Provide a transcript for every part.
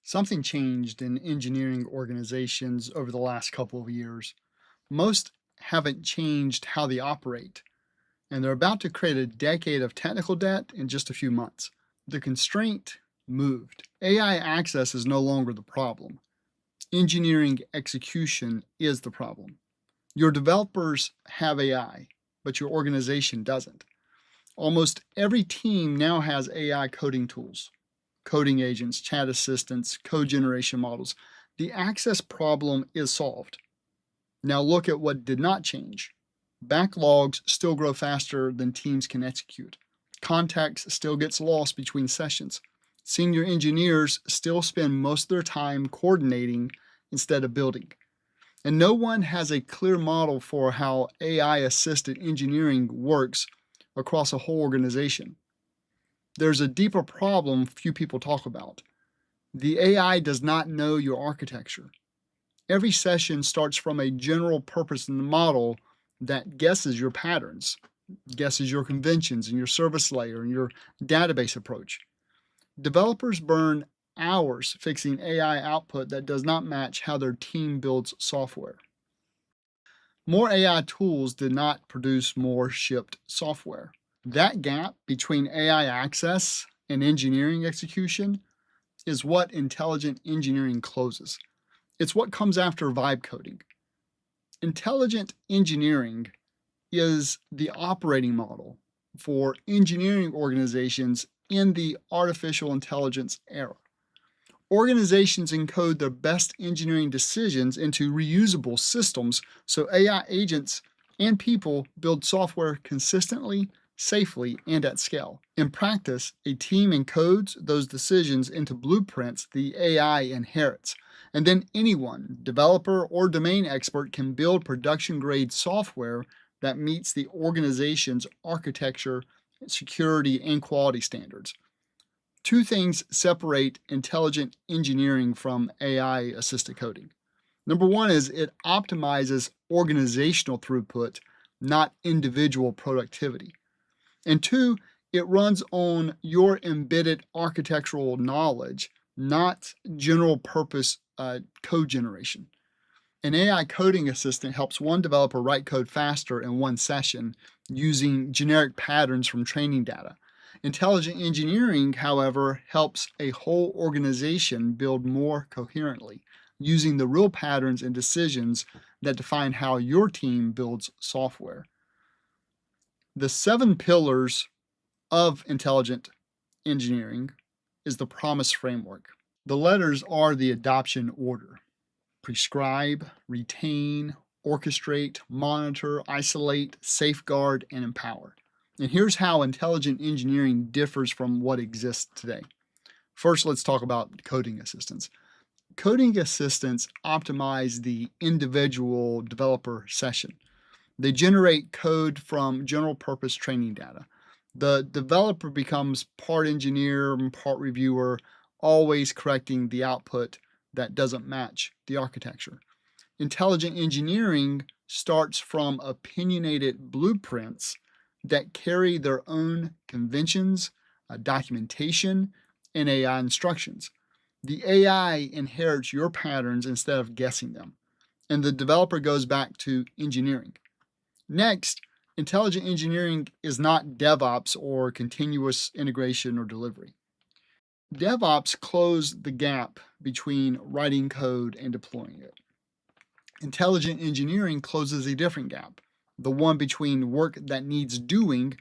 Something changed in engineering organizations over the last couple of years. Most haven't changed how they operate, and they're about to create a decade of technical debt in just a few months. The constraint moved. AI access is no longer the problem. Engineering execution is the problem. Your developers have AI, but your organization doesn't. Almost every team now has AI coding tools, coding agents, chat assistants, code generation models. The access problem is solved. Now look at what did not change. Backlogs still grow faster than teams can execute. Context still gets lost between sessions. Senior engineers still spend most of their time coordinating instead of building. And no one has a clear model for how AI-assisted engineering works across a whole organization. There's a deeper problem few people talk about. The AI does not know your architecture. Every session starts from a general purpose model that guesses your patterns, guesses your conventions and your service layer and your database approach. Developers burn hours fixing AI output that does not match how their team builds software. More AI tools did not produce more shipped software. That gap between AI access and engineering execution is what intelligent engineering closes. It's what comes after vibe coding. Intelligent engineering is the operating model for engineering organizations in the artificial intelligence era. Organizations encode their best engineering decisions into reusable systems so AI agents and people build software consistently, safely, and at scale. In practice, a team encodes those decisions into blueprints the AI inherits, and then anyone, developer or domain expert, can build production-grade software that meets the organization's architecture, security, and quality standards. Two things separate intelligent engineering from AI-assisted coding. Number one is it optimizes organizational throughput, not individual productivity. And two, it runs on your embedded architectural knowledge, not general purpose code generation. An AI coding assistant helps one developer write code faster in one session using generic patterns from training data. Intelligent engineering, however, helps a whole organization build more coherently, using the real patterns and decisions that define how your team builds software. The 7 pillars of intelligent engineering is the PROMISE framework. The letters are the adoption order: prescribe, retain, orchestrate, monitor, isolate, safeguard, and empower. And here's how intelligent engineering differs from what exists today. First, let's talk about coding assistants. Coding assistants optimize the individual developer session. They generate code from general purpose training data. The developer becomes part engineer and part reviewer, always correcting the output that doesn't match the architecture. Intelligent engineering starts from opinionated blueprints that carry their own conventions, documentation, and AI instructions. The AI inherits your patterns instead of guessing them, and the developer goes back to engineering. Next, intelligent engineering is not DevOps or continuous integration or delivery. DevOps close the gap between writing code and deploying it. Intelligent engineering closes a different gap, the one between work that needs doing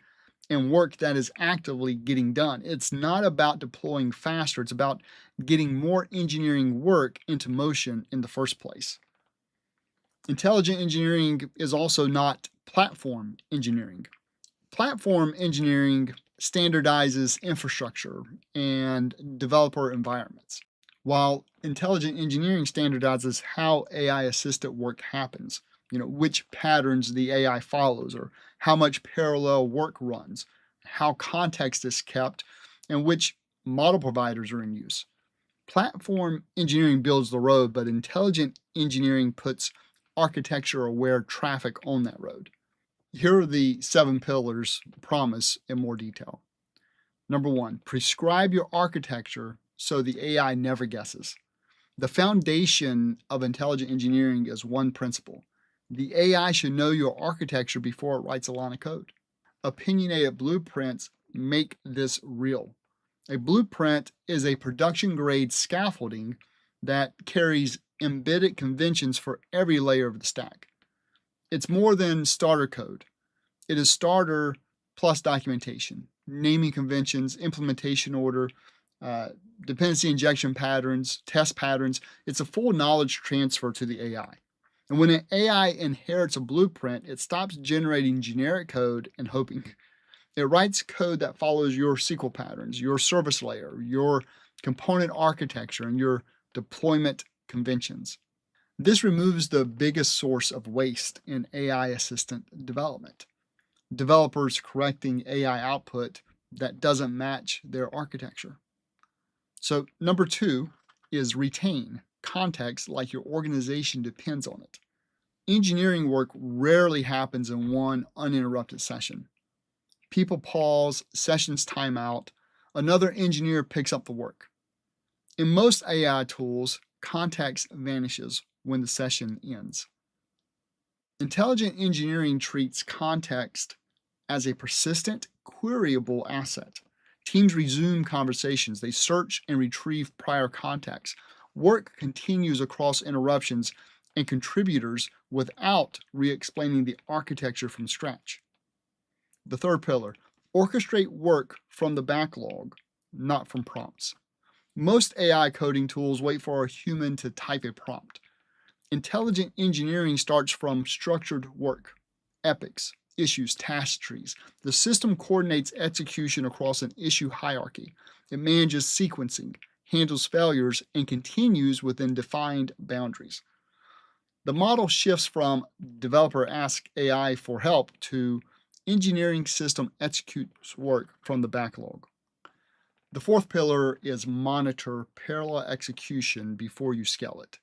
and work that is actively getting done. It's not about deploying faster, it's about getting more engineering work into motion in the first place. Intelligent engineering is also not platform engineering. Platform engineering standardizes infrastructure and developer environments, while intelligent engineering standardizes how AI-assisted work happens, which patterns the AI follows, or how much parallel work runs, how context is kept, and which model providers are in use. Platform engineering builds the road, but intelligent engineering puts architecture-aware traffic on that road. Here are the 7 pillars, PROMISE, in more detail. Number 1, prescribe your architecture so the AI never guesses. The foundation of intelligent engineering is one principle. The AI should know your architecture before it writes a line of code. Opinionated blueprints make this real. A blueprint is a production-grade scaffolding that carries embedded conventions for every layer of the stack. It's more than starter code. It is starter plus documentation, naming conventions, implementation order, dependency injection patterns, test patterns. It's a full knowledge transfer to the AI. And when an AI inherits a blueprint, it stops generating generic code and hoping. It writes code that follows your SQL patterns, your service layer, your component architecture, and your deployment conventions. This removes the biggest source of waste in AI assistant development. Developers correcting AI output that doesn't match their architecture. So number 2 is retain context like your organization depends on it. Engineering work rarely happens in one uninterrupted session. People pause, sessions time out, another engineer picks up the work. In most AI tools, context vanishes when the session ends. Intelligent engineering treats context as a persistent, queryable asset. Teams resume conversations. They search and retrieve prior context. Work continues across interruptions and contributors without re-explaining the architecture from scratch. The third pillar, orchestrate work from the backlog, not from prompts. Most AI coding tools wait for a human to type a prompt. Intelligent engineering starts from structured work, epics, issues, task trees. The system coordinates execution across an issue hierarchy. It manages sequencing, handles failures, and continues within defined boundaries. The model shifts from developer ask AI for help to engineering system executes work from the backlog. The fourth pillar is monitor parallel execution before you scale it.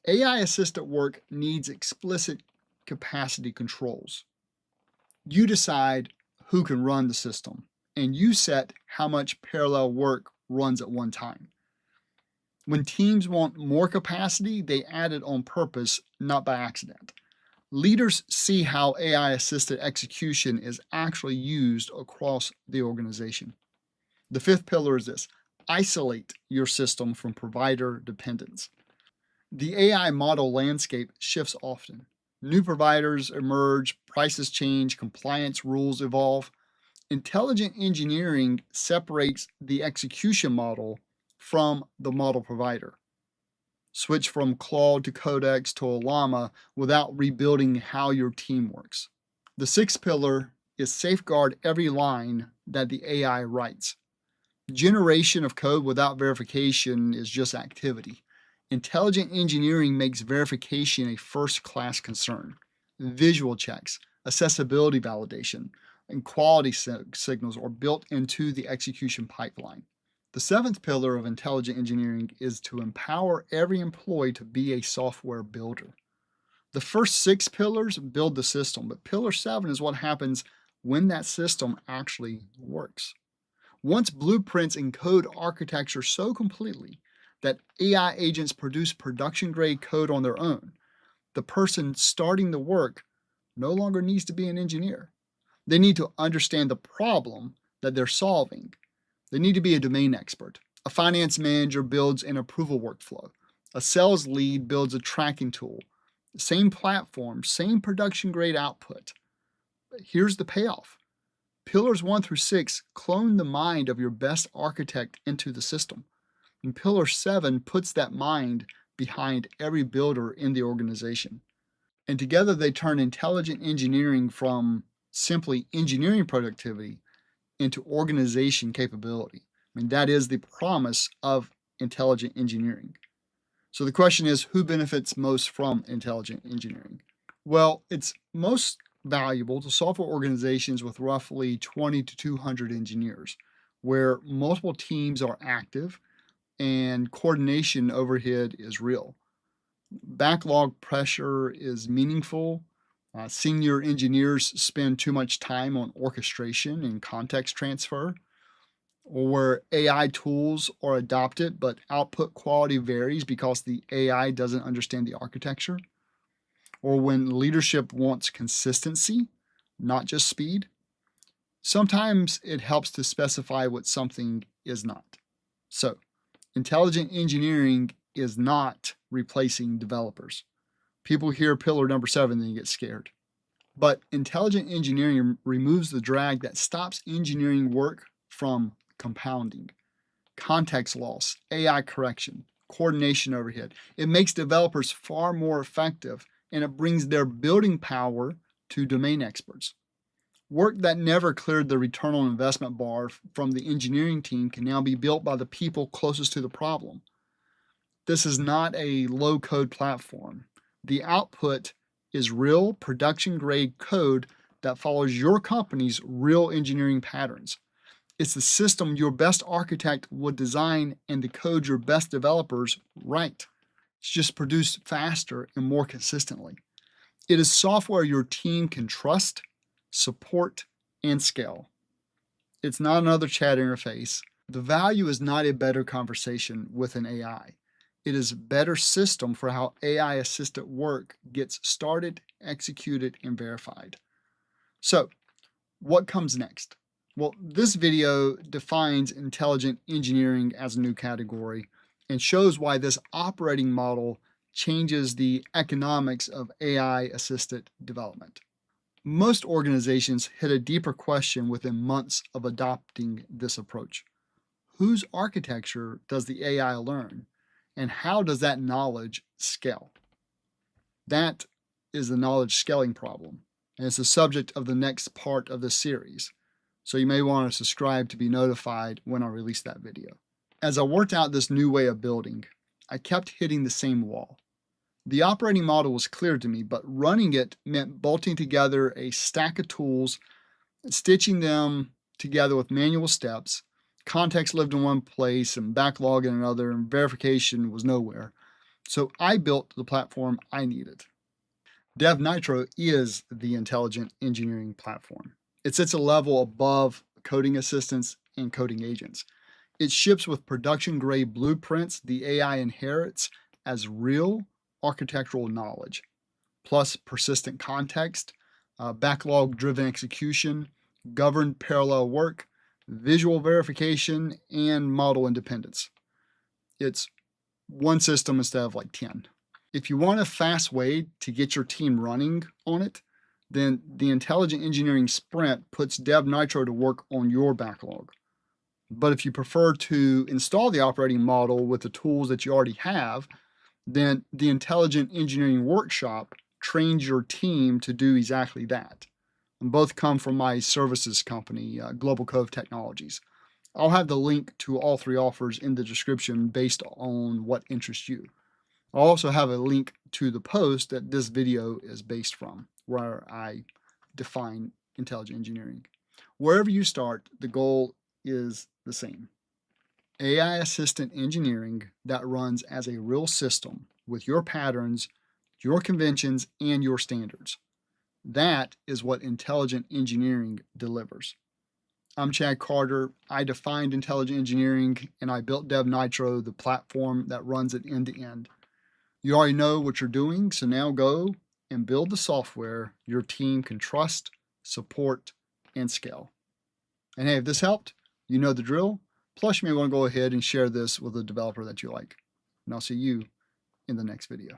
AI-assisted work needs explicit capacity controls. You decide who can run the system, and you set how much parallel work runs at one time. When teams want more capacity, they add it on purpose, not by accident. Leaders see how AI-assisted execution is actually used across the organization. The fifth pillar is this: isolate your system from provider dependence. The AI model landscape shifts often. New providers emerge, prices change, compliance rules evolve. Intelligent engineering separates the execution model from the model provider. Switch from Claude to Codex to Llama without rebuilding how your team works. The sixth pillar is safeguard every line that the AI writes. Generation of code without verification is just activity. Intelligent engineering makes verification a first-class concern. Visual checks, accessibility validation, and quality signals are built into the execution pipeline. The seventh pillar of intelligent engineering is to empower every employee to be a software builder. The first 6 pillars build the system, but pillar 7 is what happens when that system actually works. Once blueprints encode architecture so completely that AI agents produce production-grade code on their own, the person starting the work no longer needs to be an engineer. They need to understand the problem that they're solving. They need to be a domain expert. A finance manager builds an approval workflow. A sales lead builds a tracking tool. Same platform, same production-grade output. But here's the payoff. Pillars 1 through 6 clone the mind of your best architect into the system. And Pillar 7 puts that mind behind every builder in the organization. And together they turn intelligent engineering from simply engineering productivity into organization capability. I mean, that is the promise of intelligent engineering. So the question is, who benefits most from intelligent engineering? Well, it's most valuable to software organizations with roughly 20 to 200 engineers, where multiple teams are active and coordination overhead is real. Backlog pressure is meaningful. Senior engineers spend too much time on orchestration and context transfer. or where AI tools are adopted, but output quality varies because the AI doesn't understand the architecture, or when leadership wants consistency, not just speed. Sometimes it helps to specify what something is not. So, intelligent engineering is not replacing developers. People hear pillar number 7 and they get scared. But intelligent engineering removes the drag that stops engineering work from compounding. Context loss, AI correction, coordination overhead. It makes developers far more effective, and it brings their building power to domain experts. Work that never cleared the return on investment bar from the engineering team can now be built by the people closest to the problem. This is not a low-code platform. The output is real production-grade code that follows your company's real engineering patterns. It's the system your best architect would design and the code your best developers write. It's just produced faster and more consistently. It is software your team can trust, support, and scale. It's not another chat interface. The value is not a better conversation with an AI. It is a better system for how AI-assisted work gets started, executed, and verified. So, what comes next? Well, this video defines intelligent engineering as a new category and shows why this operating model changes the economics of AI-assisted development. Most organizations hit a deeper question within months of adopting this approach. Whose architecture does the AI learn, and how does that knowledge scale? That is the knowledge scaling problem, and it's the subject of the next part of this series. So you may want to subscribe to be notified when I release that video. As I worked out this new way of building, I kept hitting the same wall. The operating model was clear to me, but running it meant bolting together a stack of tools, stitching them together with manual steps. Context lived in one place and backlog in another, and verification was nowhere. So I built the platform I needed. DevNitro is the intelligent engineering platform. It sits a level above coding assistants and coding agents. It ships with production-grade blueprints the AI inherits as real architectural knowledge, plus persistent context, backlog-driven execution, governed parallel work, visual verification, and model independence. It's one system instead of like 10. If you want a fast way to get your team running on it, then the Intelligent Engineering Sprint puts DevNitro to work on your backlog. But if you prefer to install the operating model with the tools that you already have, then the Intelligent Engineering Workshop trains your team to do exactly that. And both come from my services company, Global Cove Technologies. I'll have the link to all 3 offers in the description based on what interests you. I'll also have a link to the post that this video is based from, where I define intelligent engineering. Wherever you start, the goal is the same. AI assistant engineering that runs as a real system with your patterns, your conventions, and your standards. That is what intelligent engineering delivers. I'm Chad Carter. I defined intelligent engineering, and I built DevNitro, the platform that runs it end to end. You already know what you're doing, so now go and build the software your team can trust, support, and scale. And hey, if this helped, you know the drill. Plus, you may want to go ahead and share this with a developer that you like. And I'll see you in the next video.